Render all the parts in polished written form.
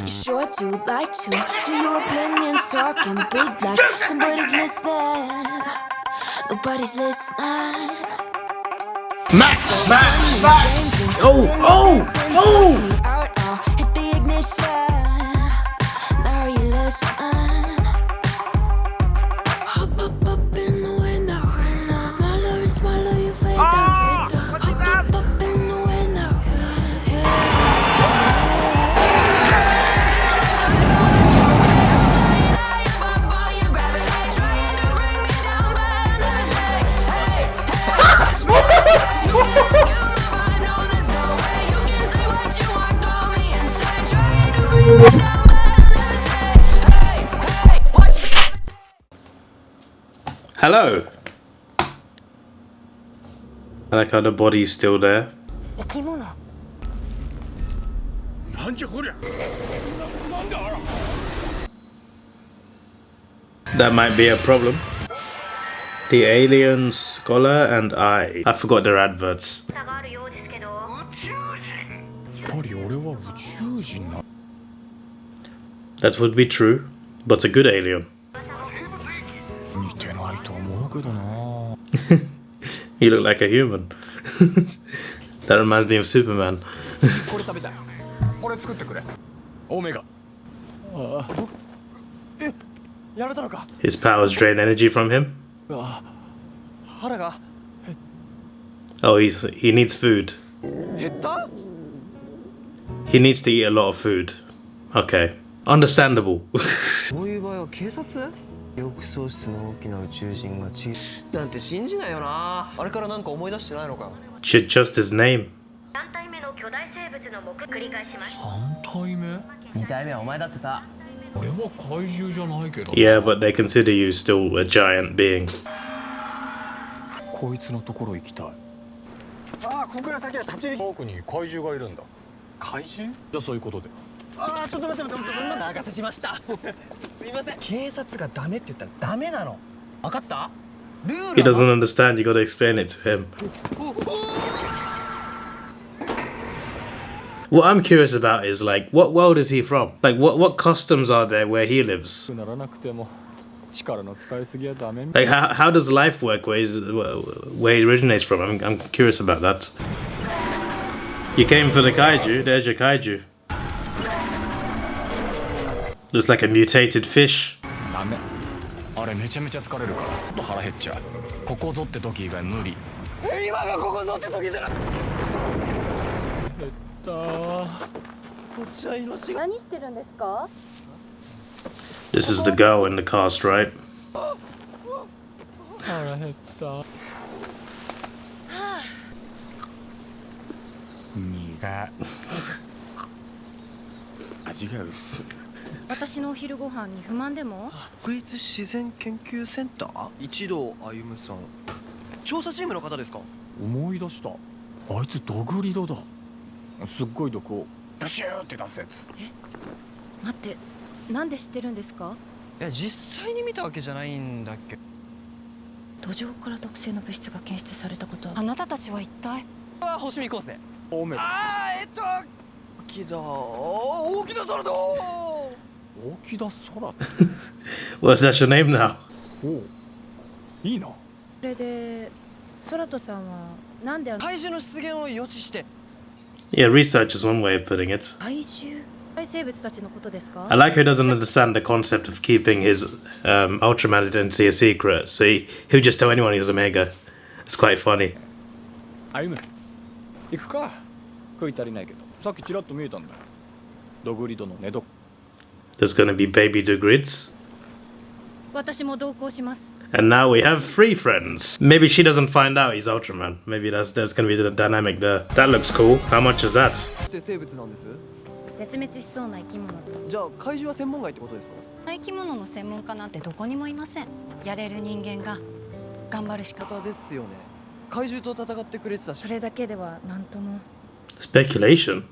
You sure do like to share your opinions, talking big like somebody's listening. Nobody's listening. Max! Max! Max! Oh! Oh! Oh! Hit the ignition. Now you listen. Hop up in the window. Smaller and smaller you fade down. Hop up in the window. Hello. I like how the body's still there. That might be a problem. The Alien, Scholar, and I forgot their adverts. That would be true, but a good alien. You look like a human. That reminds me of Superman. His powers drain energy from him. Oh, he needs food. He needs to eat a lot of food. Okay. Understandable. Shit, just his name. Yeah, but they consider you still a giant being. He doesn't understand, you gotta explain it to him. What I'm curious about is, like, what world is he from? Like, what customs are there where he lives? Like, how does life work where he originates from? I'm curious about that. You came for the kaiju, there's your kaiju. Looks like a mutated fish. This is the girl in the cast, right? Well, that's your name now. Yeah, research is one way of putting it. I like how he doesn't understand the concept of keeping his Ultraman identity a secret, so he'll just tell anyone he's Omega. It's quite funny. There's gonna be baby Dugrids. And now we have 3 friends. Maybe she doesn't find out he's Ultraman. Maybe there's gonna be the dynamic there. That looks cool. How much is that? Speculation.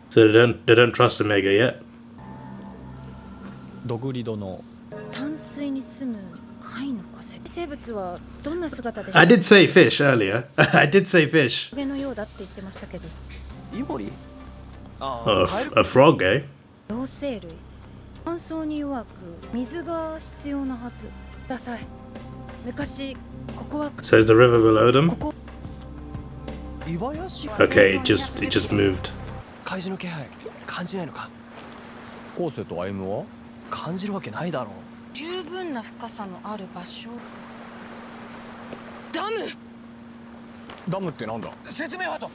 So they don't trust Omega yet. I did say fish earlier. I did say fish. Oh, a frog, eh? 両生類乾燥に弱く水が必要なはず。ください。昔ここは So is the river below them? ここ Okay, it just moved. 怪獣の気配感じないのか。後世と歩むは感じるわけないだろう。十分な深さのある場所。ダム。ダムってなんだ。説明はと。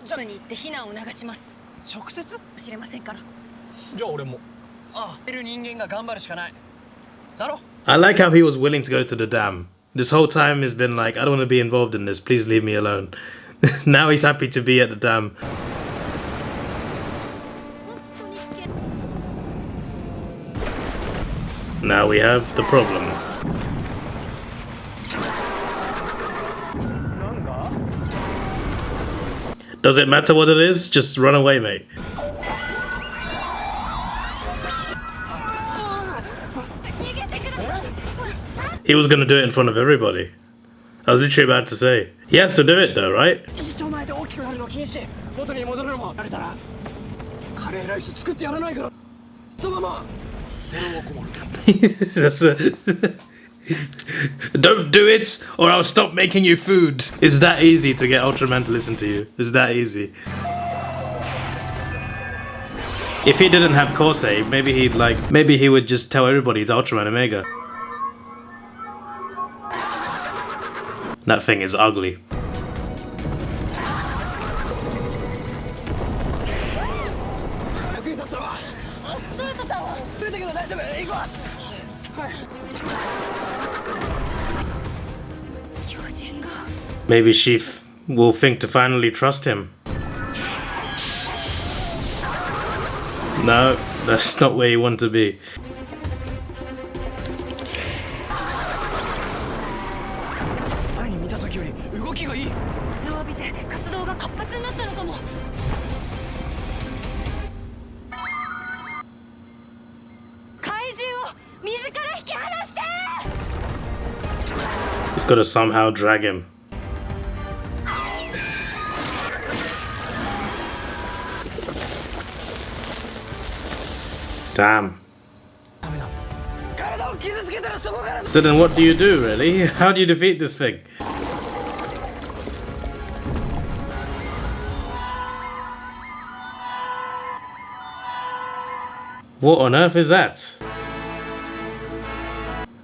ダムに行って避難を促します。直接？知れませんから。じゃあ俺も。ああ、いる人間が頑張るしかない。だろ。 I like how he was willing to go to the dam. This whole time he's been like, I don't want to be involved in this, please leave me alone. Now he's happy to be at the dam. Now we have the problem. Does it matter what it is? Just run away, mate. He was gonna do it in front of everybody. I was literally about to say. He has to do it though, right? 人前で大きくなるの禁止。元に戻るのも慣れたらカレーライス作ってやらないから。そのまま。それを困る。That's a Don't do it or I'll stop making you food. It's that easy to get Ultraman to listen to you. It's that easy. If he didn't have Corsair, maybe he would just tell everybody it's Ultraman Omega. That thing is ugly. Maybe Sheaf will think to finally trust him. No, that's not where you want to be. 前に見た時より動きがいい。水を浴びて活動が活発になったのかも。怪獣を水から引き離して。 He's got to somehow drag him. Damn. So then what do you do, really? How do you defeat this thing? What on earth is that?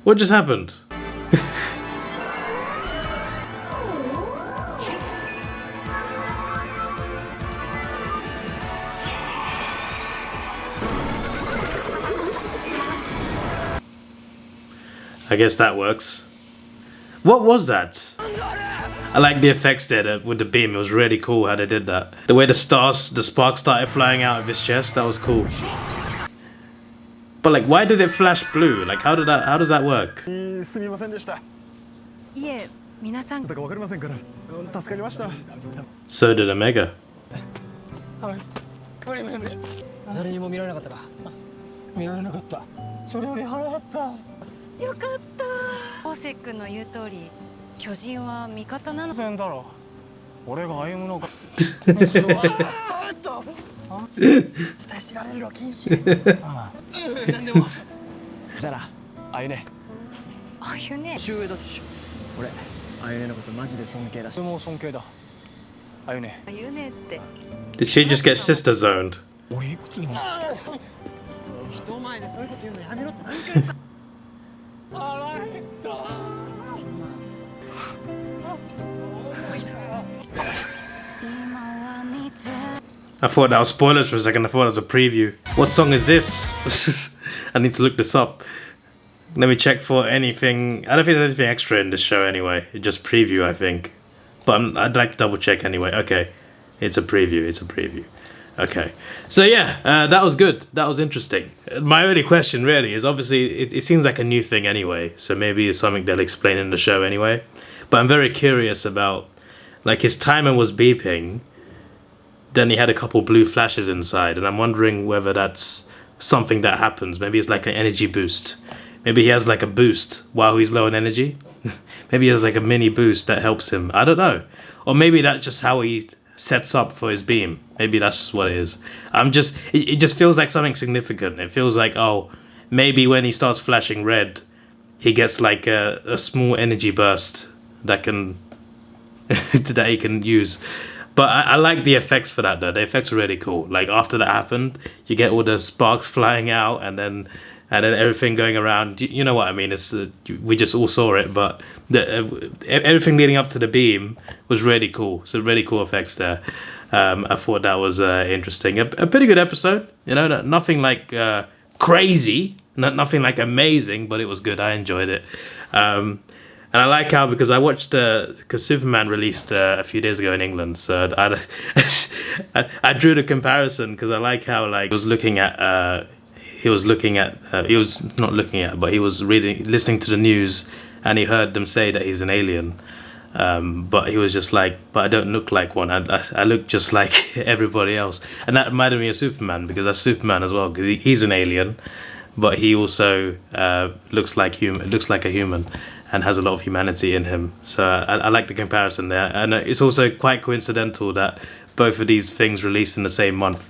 What just happened? I guess that works. What was that? I like the effects there with the beam. It was really cool how they did that. The way the sparks started flying out of his chest, that was cool. But like, why did it flash blue? Like, how does that work? すみませんでした。いえ皆さんだかわかりませんから助かりました。 So did Omega. 誰にも見られなかったか。見られなかった。それより腹減った。よかった。オーセックの言う通り、巨人は味方なの。当然だろ。俺が歩むのか。知られるの禁止。なんでも。じゃあな、あゆね。あゆね。年上だし。俺、あゆねのことマジで尊敬だし。もう尊敬だ。あゆね。あゆねって。 Did she just get sister zoned? おいくつの。人前でそういうこと言うのやめろって何回言った。 I thought that was spoilers for a second. I thought it was a preview. What song is this? I need to look this up. Let me check for anything. I don't think there's anything extra in this show anyway. It's just preview, I think. But I'd like to double check anyway. Okay, it's a preview. It's a preview. Okay, so yeah, that was good. That was interesting. My only question really is obviously it seems like a new thing anyway. So maybe it's something they'll explain in the show anyway. But I'm very curious about, like, his timer was beeping. Then he had a couple blue flashes inside, and I'm wondering whether that's something that happens. Maybe it's like an energy boost. Maybe he has like a boost while he's low on energy. Maybe he has like a mini boost that helps him. I don't know. Or maybe that's just how sets up for his beam. Maybe that's just what it is. It just feels like something significant. It feels like, oh, maybe when he starts flashing red, he gets like a small energy burst that can that he can use. But I like the effects for that though. The effects are really cool. Like after that happened, you get all the sparks flying out and then everything going around. You know what I mean? It's we just all saw it, but everything leading up to the beam was really cool. So really cool effects there. I thought that was interesting. A pretty good episode. You know, nothing like crazy, nothing like amazing, but it was good. I enjoyed it. And I like how, because I watched, because Superman released a few days ago in England, so I drew the comparison because I like how like he was listening to the news, and he heard them say that he's an alien, but he was just like, but I don't look like one. I look just like everybody else, and that reminded me of Superman, because that's Superman as well, because he's an alien, but he also looks like a human. And has a lot of humanity in him. So I like the comparison there. And it's also quite coincidental that both of these things released in the same month.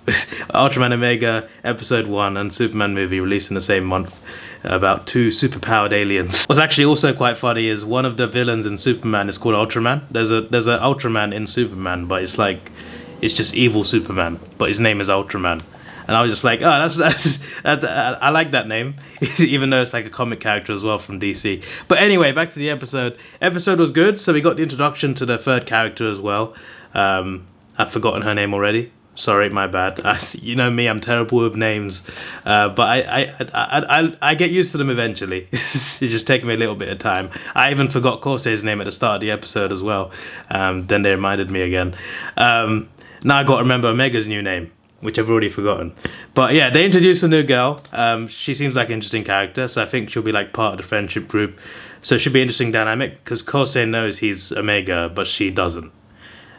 Ultraman Omega Episode 1 and Superman movie released in the same month, about two superpowered aliens. What's actually also quite funny is one of the villains in Superman is called Ultraman. There's a Ultraman in Superman, but it's just evil Superman, but his name is Ultraman. And I was just like, oh, that's I like that name, even though it's like a comic character as well from DC. But anyway, back to the episode. Episode was good, so we got the introduction to the third character as well. I've forgotten her name already. Sorry, my bad. You know me, I'm terrible with names, but I get used to them eventually. It's just taking me a little bit of time. I even forgot Corsair's name at the start of the episode as well. Then they reminded me again. Now I got to remember Omega's new name, which I've already forgotten. But yeah, they introduced a new girl. She seems like an interesting character, so I think she'll be like part of the friendship group. So it should be an interesting dynamic, because Corsair knows he's Omega, but she doesn't.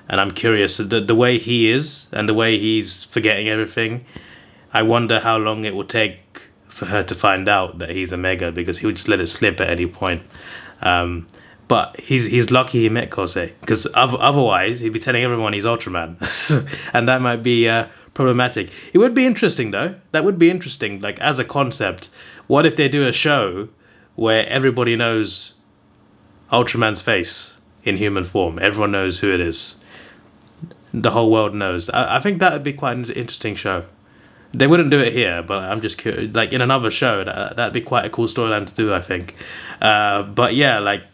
And I'm curious, the way he is, and the way he's forgetting everything, I wonder how long it will take for her to find out that he's Omega, because he would just let it slip at any point. But he's lucky he met Corsair, because otherwise he'd be telling everyone he's Ultraman. And that might be problematic. It would be interesting though. That would be interesting, like as a concept. What if they do a show where everybody knows Ultraman's face in human form? Everyone knows who it is. The whole world knows. I think that would be quite an interesting show. They wouldn't do it here, but I'm just curious. Like in another show, that'd be quite a cool storyline to do, I think. But yeah, like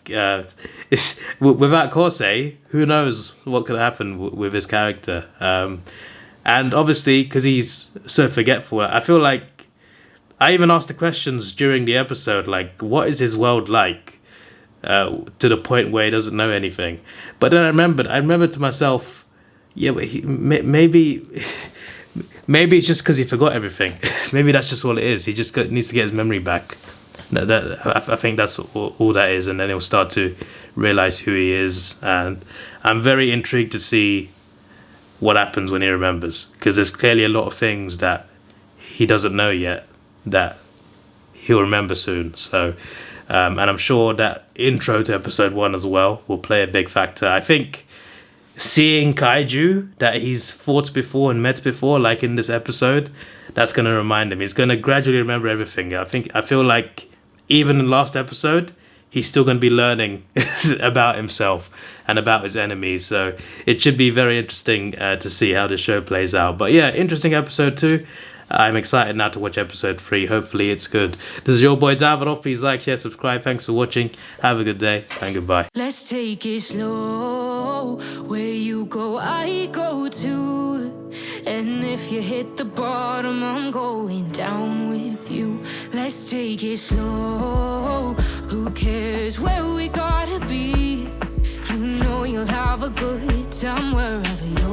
without Corsair, who knows what could happen with his character. And obviously, because he's so forgetful, I feel like I even asked the questions during the episode, like, what is his world like? To the point where he doesn't know anything. But then I remembered to myself, yeah, but maybe it's just because he forgot everything. Maybe that's just all it is. He just needs to get his memory back. I think that's all that is, and then he'll start to realize who he is. And I'm very intrigued to see what happens when he remembers, because there's clearly a lot of things that he doesn't know yet that he'll remember soon. So, and I'm sure that intro to episode 1 as well will play a big factor. I think seeing kaiju that he's fought before and met before, like in this episode, that's going to remind him. He's going to gradually remember everything. I feel like even in the last episode, he's still going to be learning about himself and about his enemies. So it should be very interesting to see how the show plays out. But yeah, interesting episode 2. I'm excited now to watch episode 3. Hopefully it's good. This is your boy Davidoff. Please like, share, subscribe. Thanks for watching. Have a good day and goodbye. Let's take it slow. Where you go, I go too. And if you hit the bottom, I'm going down with you. Let's take it slow. Who cares where we gotta be? You know you'll have a good time wherever you're